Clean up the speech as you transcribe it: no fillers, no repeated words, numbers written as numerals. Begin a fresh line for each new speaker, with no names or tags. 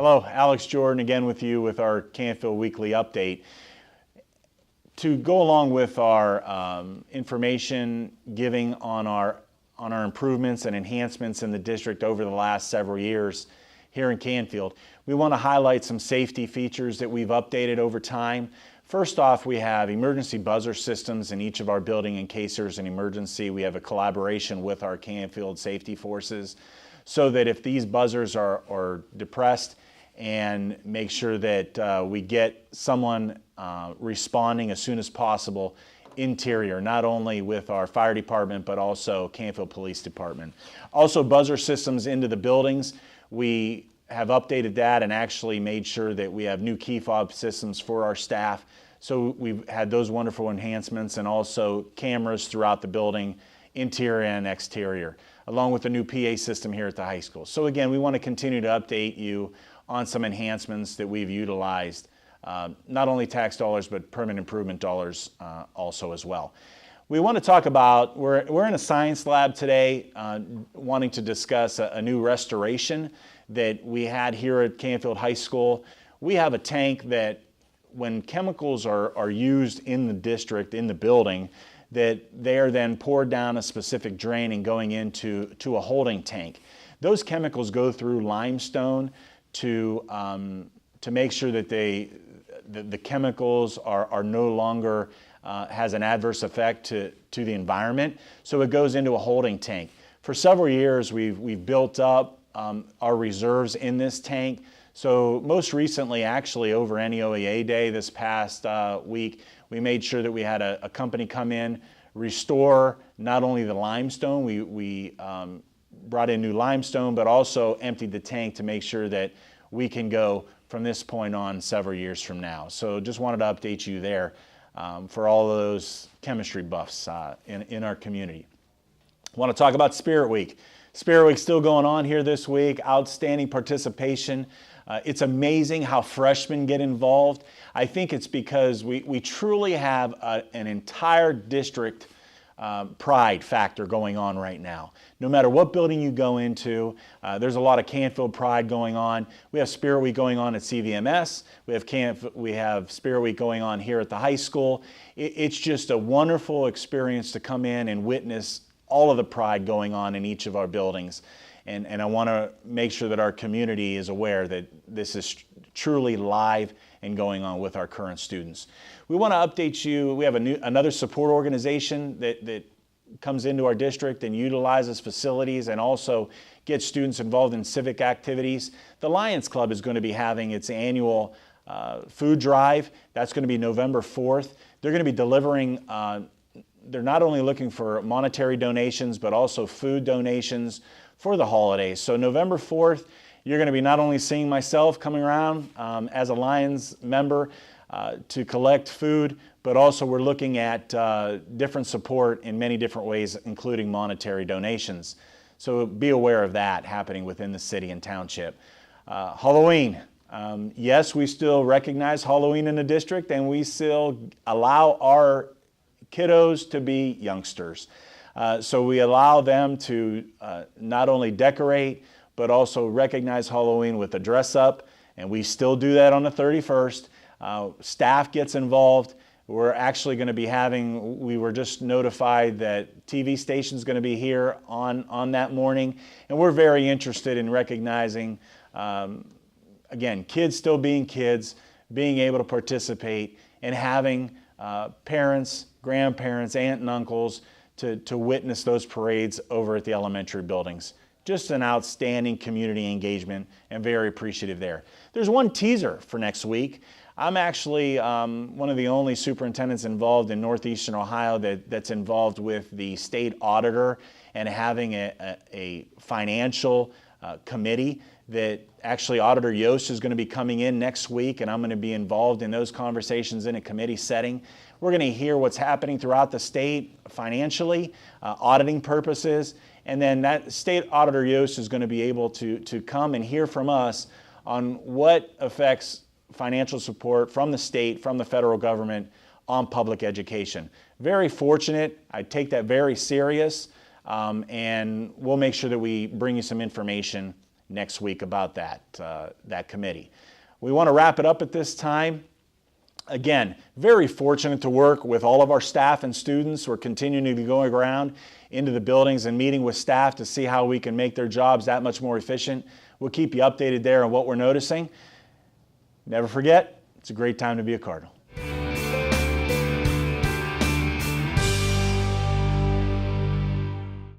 Hello, Alex Jordan again with you with our Canfield Weekly Update. To go along with our information giving on our improvements and enhancements in the district over the last several years here in Canfield, we want to highlight some safety features that we've updated over time. First off, we have emergency buzzer systems in each of our buildings in case there's an emergency. We have a collaboration with our Canfield safety forces so that if these buzzers are depressed, and make sure that we get someone responding as soon as possible interior, not only with our fire department, but also Canfield Police Department. Also, buzzer systems into the buildings. We have updated that and actually made sure that we have new key fob systems for our staff. So we've had those wonderful enhancements, and also cameras throughout the building, interior and exterior, along with the new PA system here at the high school. So again, we want to continue to update you on some enhancements that we've utilized, not only tax dollars, but permanent improvement dollars also as well. We want to talk about, we're in a science lab today wanting to discuss a new restoration that we had here at Canfield High School. We have a tank that when chemicals are used in the district, in the building, that they are then poured down a specific drain and going into a holding tank. Those chemicals go through limestone to make sure that the chemicals are no longer has an adverse effect to the environment. So it goes into a holding tank. For several years, we've built up our reserves in this tank. So most recently, actually over NEOEA Day this past week, we made sure that we had a company come in, restore not only the limestone, we brought in new limestone, but also emptied the tank to make sure that we can go from this point on several years from now. So just wanted to update you there for all of those chemistry buffs in our community. I want to talk about Spirit Week. Spirit Week still going on here this week. Outstanding participation. It's amazing how freshmen get involved. I think it's because we truly have an entire district pride factor going on right now. No matter what building you go into, there's a lot of Canfield pride going on. We have Spirit Week going on at CVMS. We have Spirit Week going on here at the high school. It's just a wonderful experience to come in and witness all of the pride going on in each of our buildings. And I want to make sure that our community is aware that this is truly live and going on with our current students. We want to update you. We have another support organization that comes into our district and utilizes facilities and also gets students involved in civic activities. The Lions Club is going to be having its annual food drive. That's going to be November 4th. They're going to be delivering, they're not only looking for monetary donations, but also food donations for the holidays. So November 4th, you're going to be not only seeing myself coming around as a Lions member to collect food, but also we're looking at different support in many different ways, including monetary donations. So be aware of that happening within the city and township. Halloween. Yes, we still recognize Halloween in the district, and we still allow our kiddos to be youngsters. So we allow them to not only decorate, but also recognize Halloween with a dress up, and we still do that on the 31st. Staff gets involved. We're actually going to be having, we were just notified that TV station's going to be here on that morning, and we're very interested in recognizing, again, kids still being kids, being able to participate, and having parents, grandparents, aunt and uncles to witness those parades over at the elementary buildings. Just an outstanding community engagement and very appreciative there. There's one teaser for next week. I'm actually one of the only superintendents involved in Northeastern Ohio that's involved with the state auditor and having a financial committee that actually Auditor Yost is going to be coming in next week, and I'm going to be involved in those conversations in a committee setting. We're going to hear what's happening throughout the state financially, auditing purposes, and then that state Auditor Yost is going to be able to come and hear from us on what affects financial support from the state, from the federal government on public education. Very fortunate. I take that very serious, and we'll make sure that we bring you some information next week about that committee. We want to wrap it up at this time. Again, very fortunate to work with all of our staff and students. We're continuing to be going around into the buildings and meeting with staff to see how we can make their jobs that much more efficient. We'll keep you updated there on what we're noticing. Never forget, it's a great time to be a Cardinal.